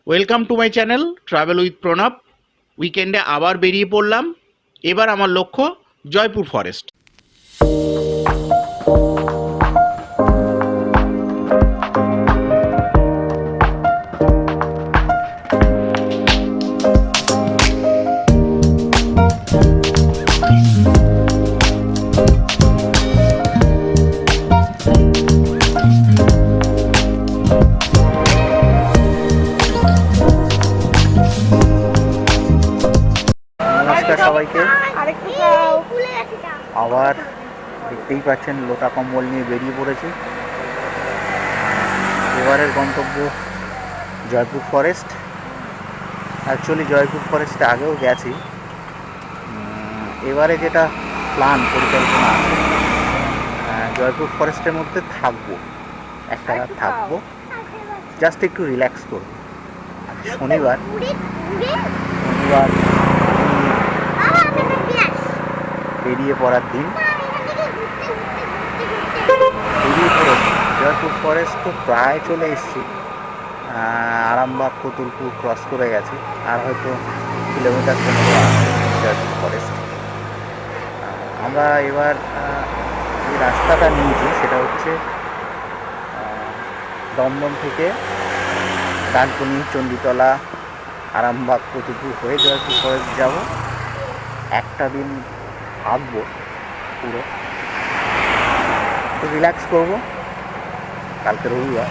Welcome to my channel travel with Pranab. উইকেন্ডে আবার বেরিয়ে পড়লাম। এবার আমার লক্ষ্য জয়পুর ফরেস্ট। নমস্কার সবাইকে। আবার দেখতেই পাচ্ছেন লোটা কম্বল নিয়ে বেরিয়ে পড়েছি। এবারের গন্তব্য জয়পুর ফরেস্ট। অ্যাকচুয়ালি জয়পুর ফরেস্টে আগেও গেছি। এবারে যেটা প্ল্যান পরিকল্পনা আছে, জয়পুর ফরেস্টের মধ্যে থাকবো, একটা রাত থাকবো, জাস্ট একটু রিল্যাক্স করবো। শনিবার বেরিয়ে পড়ার দিন। বেরিয়ে পড়েছি জয়পুর ফরেস্ট, তো প্রায় চলে এসেছি। আরামবাগ কতুলপুর ক্রস করে গেছি, আর হয়তো কিলোমিটার 15 আছে জয়পুর ফরেস্ট। আমরা এবার যে রাস্তাটা নিয়েছি সেটা হচ্ছে দমদম থেকে ডানকুনি, চণ্ডীতলা, আরামবাগ, কতুলপুর হয়ে জয়পুর ফরেস্ট যাব। একটা দিন থাকবো, পুরো একটু রিল্যাক্স করবো। কালকে রবিবার,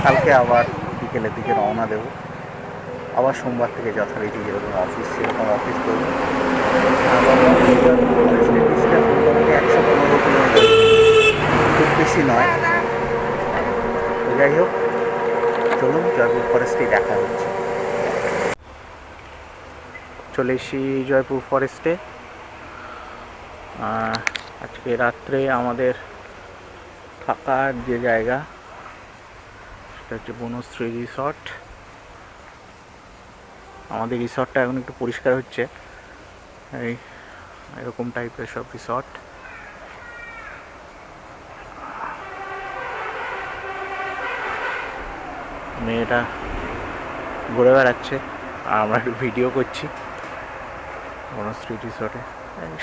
কালকে আবার বিকেলের দিকে রওনা দেবো। আবার সোমবার থেকে যথারীতি যেরকম অফিস সেরকম অফিস করবো। মোটামুটি 115 কিলোমিটার, খুব বেশি নয়। তো যাই হোক, চলুন জয়পুর ফরেস্টেই দেখা হচ্ছে। চলে এসেছি জয়পুর ফরেস্টে। আজকে রাত্রে আমাদের থাকার যে জায়গা সেটা হচ্ছে বনশ্রী রিসর্ট। আমাদের রিসর্টটা এখন একটু পরিষ্কার হচ্ছে, এই এরকম টাইপের সব রিসর্ট। মেয়েটা ঘুরে বেড়াচ্ছে আর আমরা একটু ভিডিও করছি বনশ্রী রিসর্টে।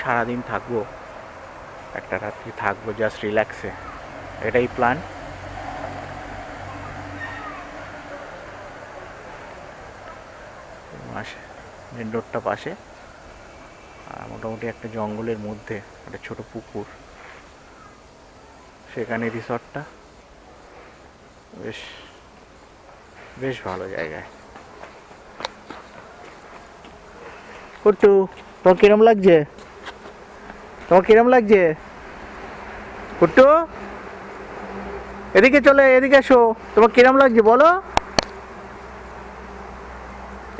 সারাদিন থাকবো, একটা রাত্রি থাকবো, জাস্ট রিল্যাক্সে, এটাই প্ল্যান। মেন রোডটা পাশে, আর মোটামুটি একটা জঙ্গলের মধ্যে একটা ছোট পুকুর, সেখানে রিসর্টটা। বেশ বেশ ভালো জায়গায়। কুট্টু, তোমার কিরম লাগছে? তোমার কিরম লাগছে কুট্টু? এদিকে চলে, এদিকে এসো। তোমার কিরম লাগছে বলো?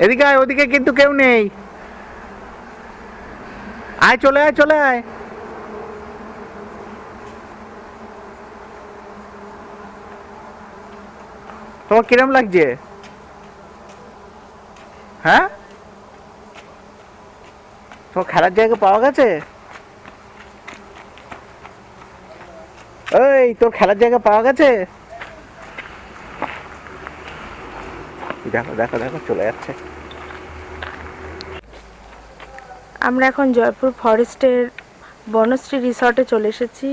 এদিকে আয়, ওদিকে কিন্তু কেউ নেই। আয়, চলে আয়, চলে আয়। তোমার কিরম লাগছে? হ্যাঁ, তোমার খেলার জায়গা পাওয়া গেছে? এই, তোর খেলার জায়গা পাওয়া গেছে? দেখো দেখো দেখো, চলে যাচ্ছে। আমরা এখন জয়পুর ফরেস্টের বনশ্রী রিসর্টে চলে এসেছি।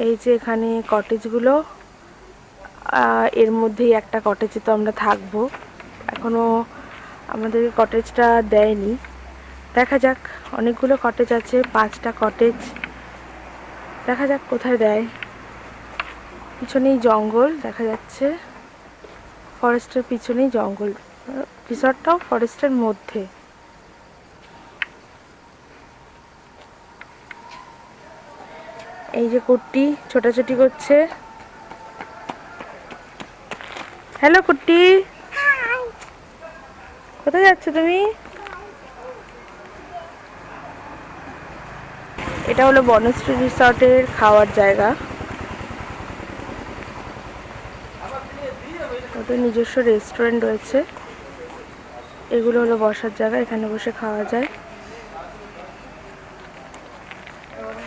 এই যে এখানে কটেজগুলো, এর মধ্যেই একটা কটেজে তো আমরা থাকবো। এখনো আমাদের কটেজটা দেয়নি, দেখা যাক। অনেকগুলো কটেজ আছে, 5টা কটেজ, দেখা যাক কোথায় দেয়। পিছনেই জঙ্গল দেখা যাচ্ছে, ফরেস্টের পিছনেই জঙ্গল। রিসর্টটাও ফরেস্টের মধ্যে। এই যে কুট্টি ছোটাছুটি করছে। হ্যালো কুট্টি, কোথায় যাচ্ছ তুমি? এটা হলো বনশ্রী রিসর্টের খাওয়ার জায়গা। ওদের নিজস্ব রেস্টুরেন্ট রয়েছে। এগুলো হলো বসার জায়গা, এখানে বসে খাওয়া যায়।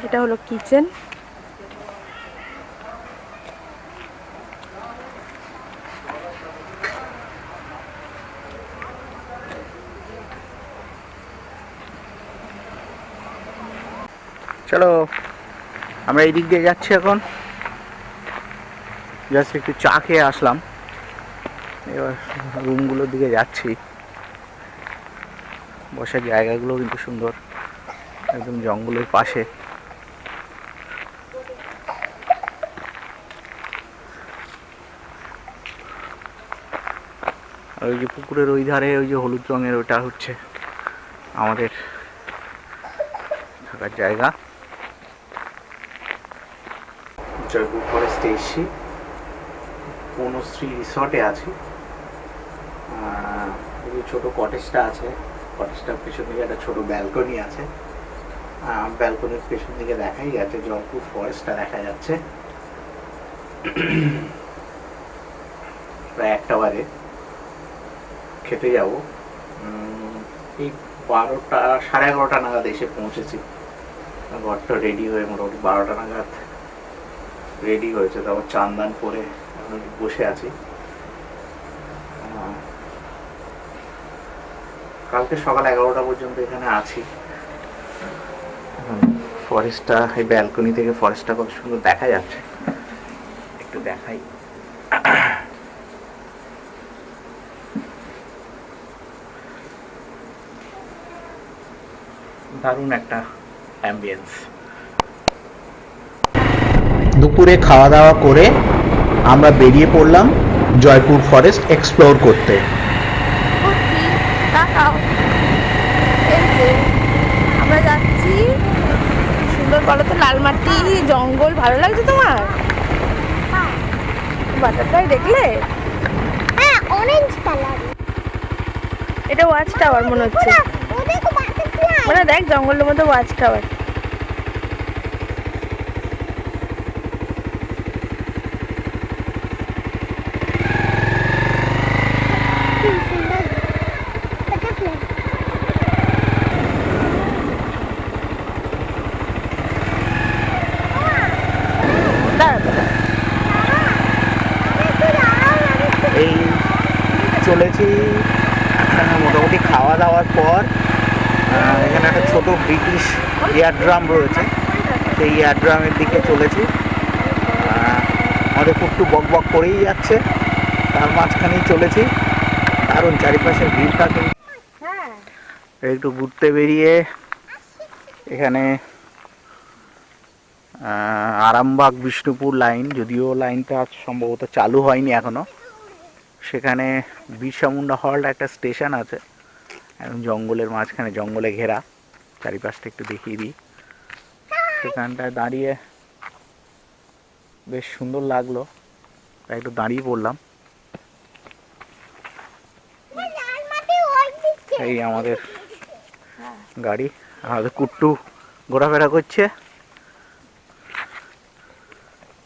এটা হলো কিচেন। চলো আমরা এই দিক দিয়ে যাচ্ছি এখন, জাস্ট একটু চা খেয়ে আসলাম, এবার রুমগুলোর দিকে যাচ্ছি। বসার জায়গাগুলো কিন্তু সুন্দর, একদম জঙ্গলের পাশে। আর ওই যে পুকুরের ওই ধারে ওই যে হলুদ রঙের, ওটা হচ্ছে আমাদের থাকার জায়গা। জয়পুর ফরেস্টে এসেছি, বনশ্রী রিসর্টে আছি। এই যে ছোটো কটেজটা আছে, কটেজটার পেছন দিকে একটা ছোটো ব্যালকনি আছে। ব্যালকনির পেছন দিকে দেখাই যাচ্ছে জয়পুর ফরেস্টটা দেখা যাচ্ছে। প্রায় 1টা বাজে, খেতে যাব। এই 12টা 11:30 নাগাদ এসে পৌঁছেছি। ঘরটা রেডি হয়ে মোটামুটি 12টা নাগাদ রেডি হয়েছে, তারপর চান দান করে বসে আছি। কালকে সকাল 11টা পর্যন্ত এখানে আছি। ফরেস্টটা, এই ব্যালকনি থেকে ফরেস্টটা কত সুন্দর দেখা যাচ্ছে, একটু দেখাই। দারুণ একটা অ্যাম্বিয়েন্স। দুপুরে খাওয়া দাওয়া করে আমরা বেরিয়ে পড়লাম জয়পুর ফরেস্ট এক্সপ্লোর করতে। আমরা যাচ্ছি, সুন্দর বলো তো, লালমাটি জঙ্গল। ভালো লাগছে তোমার? বাটারফ্লাই দেখলে? হ্যাঁ, অরেঞ্জ কালার। এটা ওয়াচ টাওয়ার মনে হচ্ছে। ও দেখো বাটারফ্লাই। মানে দেখ জঙ্গলের মধ্যে ওয়াচ টাওয়ার। বাটারফ্লাই। এই চলেছি মোটামুটি খাওয়া দাওয়ার পর। এখানে একটা ছোট ব্রিটিশ এয়ার ড্রাম রয়েছে, সেই এয়ার ড্রামের দিকে চলেছি। আমাদের একটু বক বক করেই যাচ্ছে, তার মাঝখানেই চলেছি। কারণ চারিপাশের ভিড়টা কিন্তু একটু ঘুরতে বেরিয়ে এখানে আরামবাগ বিষ্ণুপুর লাইন, যদিও লাইনটা সম্ভবত চালু হয়নি এখনো, সেখানে বিরসা মুন্ডা হল্ট একটা স্টেশন আছে, একদম জঙ্গলের মাঝখানে, জঙ্গলে ঘেরা। চারিপাশটা একটু দেখিয়ে দিই। সেখানটায় দাঁড়িয়ে বেশ সুন্দর লাগলো, তাই একটু দাঁড়িয়ে পড়লাম। এই আমাদের গাড়ি, আমাদের কুট্টু ঘোরাফেরা করছে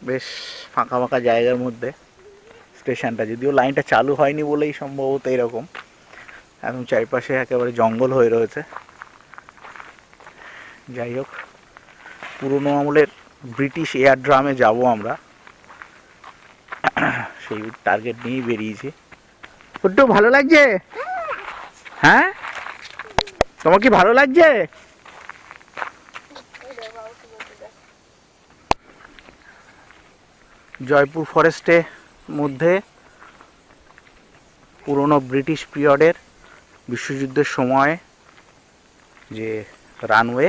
বেশ ফাঁকা ফাঁকা জায়গার মধ্যে। স্টেশনটা যদিও লাইনটা চালু হয়নি বলেই সম্ভবত এরকম, একদম চারিপাশে একেবারে জঙ্গল হয়ে রয়েছে। যাই হোক, পুরনো আমলের ব্রিটিশ এয়ার ড্রামে যাব আমরা, সেই টার্গেট নিয়েই বেরিয়েছি। একটু ভালো লাগছে? হ্যাঁ, তোমার কি ভালো লাগছে? জয়পুর ফরেস্টে মধ্যে পুরনো ব্রিটিশ পিরিয়ডের বিশ্বযুদ্ধের সময় যে রানওয়ে,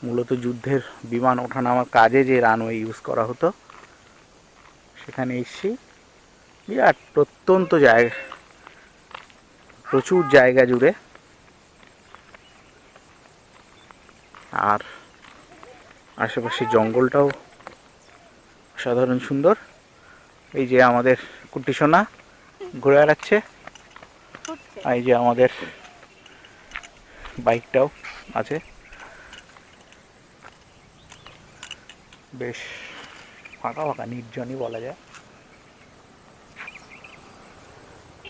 মূলত যুদ্ধের বিমান ওঠানামার কাজে যে রানওয়ে ইউজ করা হতো, সেখানে এসেছি। বিরাট প্রত্যন্ত জায়গা, প্রচুর জায়গা জুড়ে, আর আশেপাশে জঙ্গলটাও সাধারণ সুন্দর। এই যে আমাদের কুট্টি সোনা ঘুরে বেড়াচ্ছে, এই যে আমাদের বাইকটাও আছে। বেশ ফাঁকা ফাঁকা, নির্জনই বলা যায়,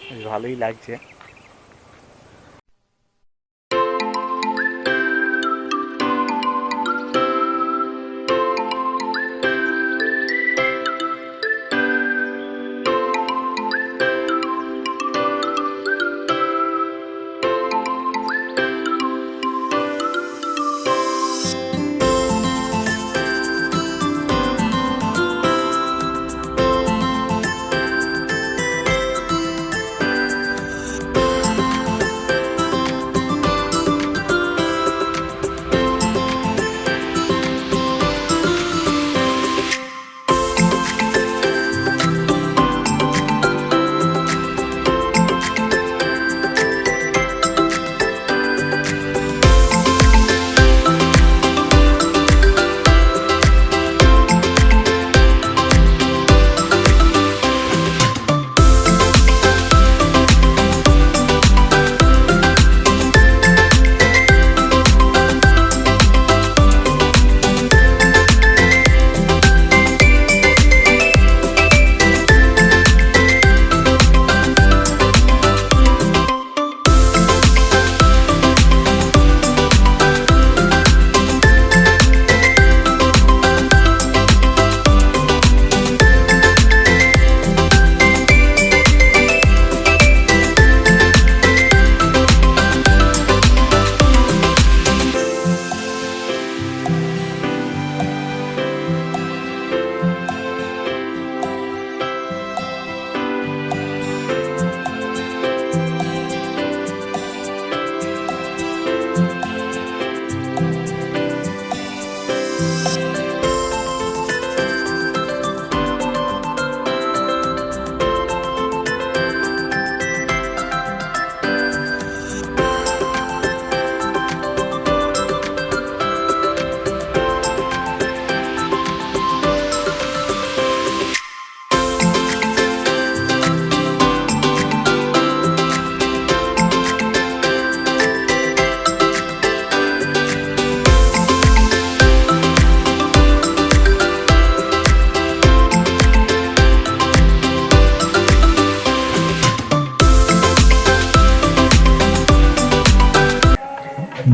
বেশ ভালোই লাগছে।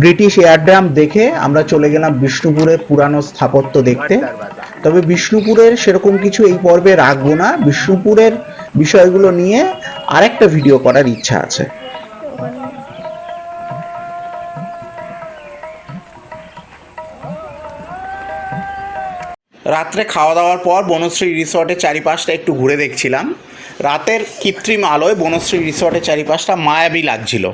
ব্রিটিশ এয়ারড্রাম দেখে আমরা চলে গেলাম বিষ্ণুপুরের পুরানো স্থাপত্য দেখতে। তবে বিষ্ণুপুরের সেরকম কিছু এই পর্বে রাখবো না, বিষ্ণুপুরের বিষয়গুলো নিয়ে আরেকটা ভিডিও করার ইচ্ছা আছে। রাত্রে খাওয়া দাওয়ার পর বনশ্রী রিসর্টের চারিপাশটা একটু ঘুরে দেখছিলাম। রাতের কৃত্রিম আলোয় বনশ্রী রিসর্টের চারিপাশটা মায়াবী লাগছিল।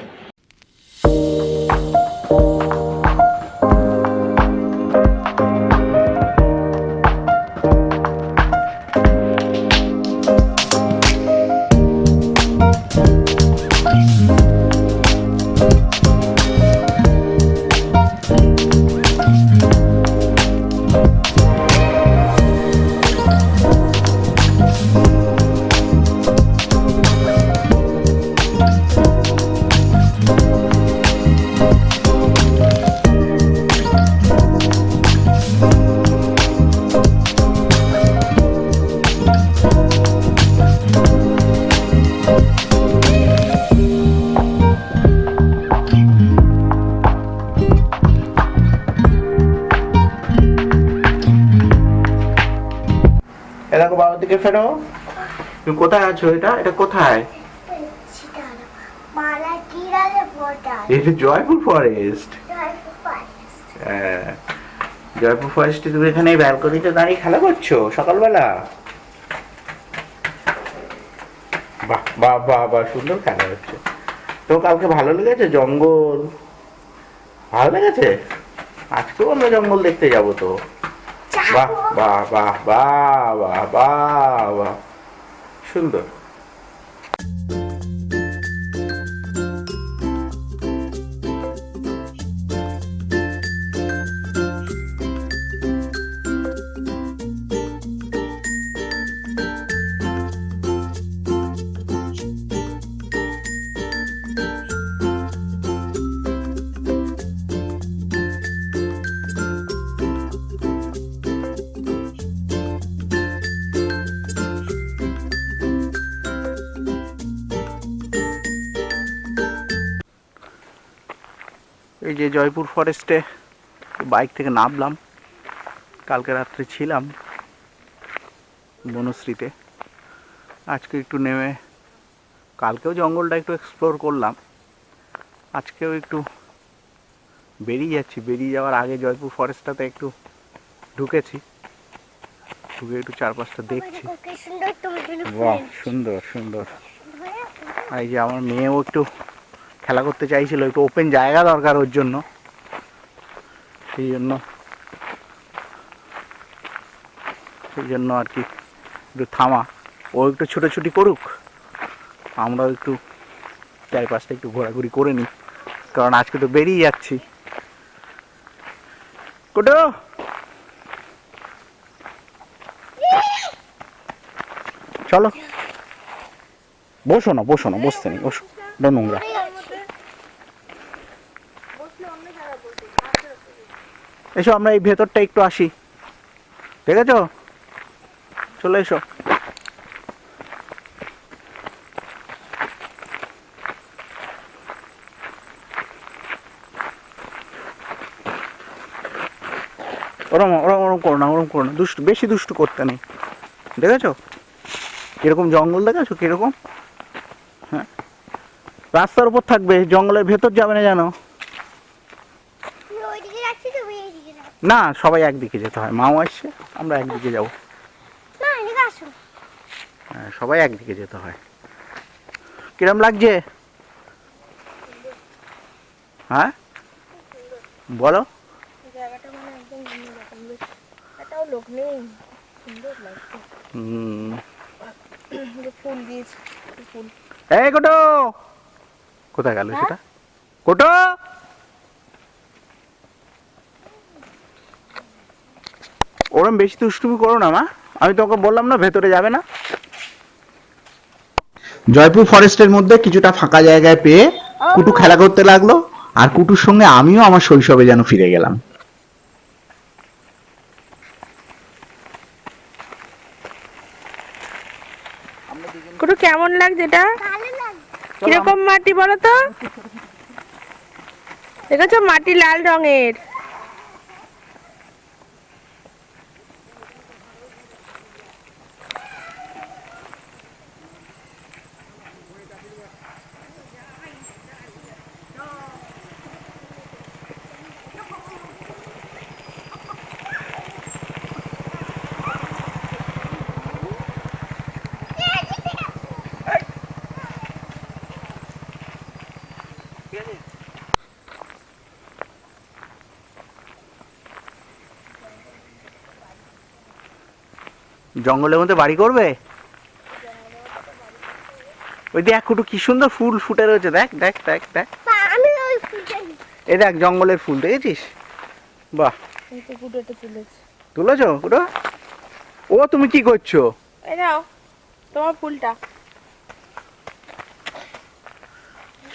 দেখো বাবার দিকে ফেরো। তুমি কোথায় আছো? এটা কোথায়? এটা জয়পুর ফরেস্ট। জয়পুর ফরেস্টে তুমি এখানে ব্যালকনিতে দাঁড়িয়ে খেলা করছো সকালবেলা? বাহ বাহ বাহ বাহ, সুন্দর খেলা হচ্ছে। তো কালকে ভালো লেগেছে জঙ্গল? ভালো লেগেছে? আজকেও আমরা জঙ্গল দেখতে যাবো তো। বাহ বাহ বাহ বাহ বাহ বাহ বাহ, সুন্দর। এই যে জয়পুর ফরেস্টে বাইক থেকে নামলাম। কালকে রাত্রে ছিলাম বনশ্রীতে, আজকে একটু নেমে, কালকেও জঙ্গলটা একটু এক্সপ্লোর করলাম, আজকেও একটু বেরিয়ে যাচ্ছি। বেরিয়ে যাওয়ার আগে জয়পুর ফরেস্টটাতে একটু ঢুকেছি, ঢুকে একটু চারপাশটা দেখছি। বাহ, সুন্দর সুন্দর। আর এই যে আমার মেয়েও একটু খেলা করতে চাইছিল, একটু ওপেন জায়গা দরকার ওর জন্য, সেই জন্য আর কি একটু থামা। ও একটু ছুটোছুটি করুক, আমরাও একটু চারপাশটা একটু ঘোরাঘুরি করে নিই, কারণ আজকে তো বেরিয়ে যাচ্ছি। কোটো চলো, বসো না বসো না, বসতে নেই, বসো, ওটা নোংরা। এসো আমরা এই ভেতরটা একটু আসি, ঠিক আছে? চলে এসো। ওরম ওরম ওরম করো না, ওরম করো না, দুষ্টু, বেশি দুষ্টু করতে নেই, দেখেছো কিরকম জঙ্গল, দেখেছো কিরকম? হ্যাঁ, রাস্তার উপর থাকবে, জঙ্গলের ভেতর যাবে না জানো? না, সবাই একদিকে যেতে হয়, মাও আসছে, আমরা একদিকে যাবো। হ্যাঁ, সবাই একদিকে যেতে হয়। কিরম লাগছে? হ্যাঁ বলো। এই কোটো, কোথায় গেল সেটা? কোটো, ওরম বেশি দুষ্টুমি করো না মা, আমি তোকে বললাম না ভেতরে যাবে না। জয়পুর ফরেস্টের মধ্যে কিছুটা ফাঁকা জায়গায় পেয়ে কুটু খেলা করতে লাগলো, আর কুটুর সঙ্গে আমিও আমার শৈশবে যেন ফিরে গেলাম। কুটু কেমন লাগছে এটা? কিরকম মাটি বলো তো? দেখেছো মাটি লাল রঙের। জঙ্গলের মধ্যে বাড়ি করবে? ওই দেখ একটু কি সুন্দর ফুল ফুটে রয়েছে, দেখ দেখ দেখ দেখ। আমি ওই ফুলটা এই দেখ জঙ্গলের ফুল দেখেছিস? বাহ, এই তো ফুটোটা তুলেছে। তুলেছো ফুটো? ও তুমি কি করছো? এই নাও তোমার ফুলটা।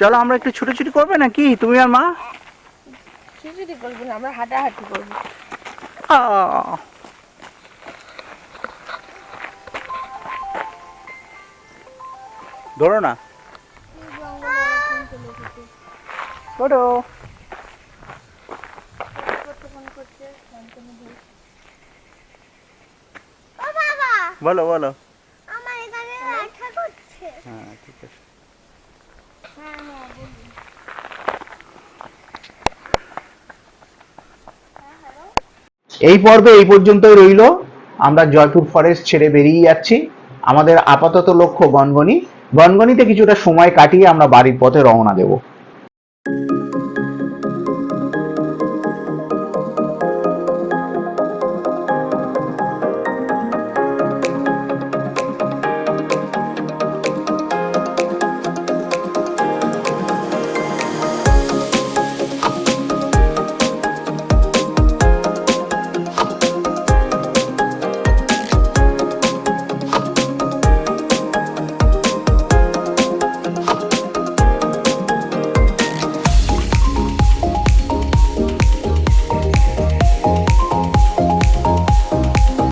চলো আমরা একটু ছুটোছুটি করবে নাকি তুমি আর মা? খিচুড়ি করবো না, আমরা হাঁটাহাঁটি করবো। আহ, ধরো না ধরো। ও বাবা বলো বলো। আমার এখানে আঠা করছে। হ্যাঁ ঠিক আছে। হ্যাঁ হ্যাঁ বলুন। এই পর্বে এই পর্যন্তই রইল। আমরা জয়পুর ফরেস্ট ছেড়ে বেরিয়ে যাচ্ছি। আমাদের আপাতত লক্ষ্য গনগনি। গনগনিতে কিছুটা সময় কাটিয়ে আমরা বাড়ির পথে রওনা দেব।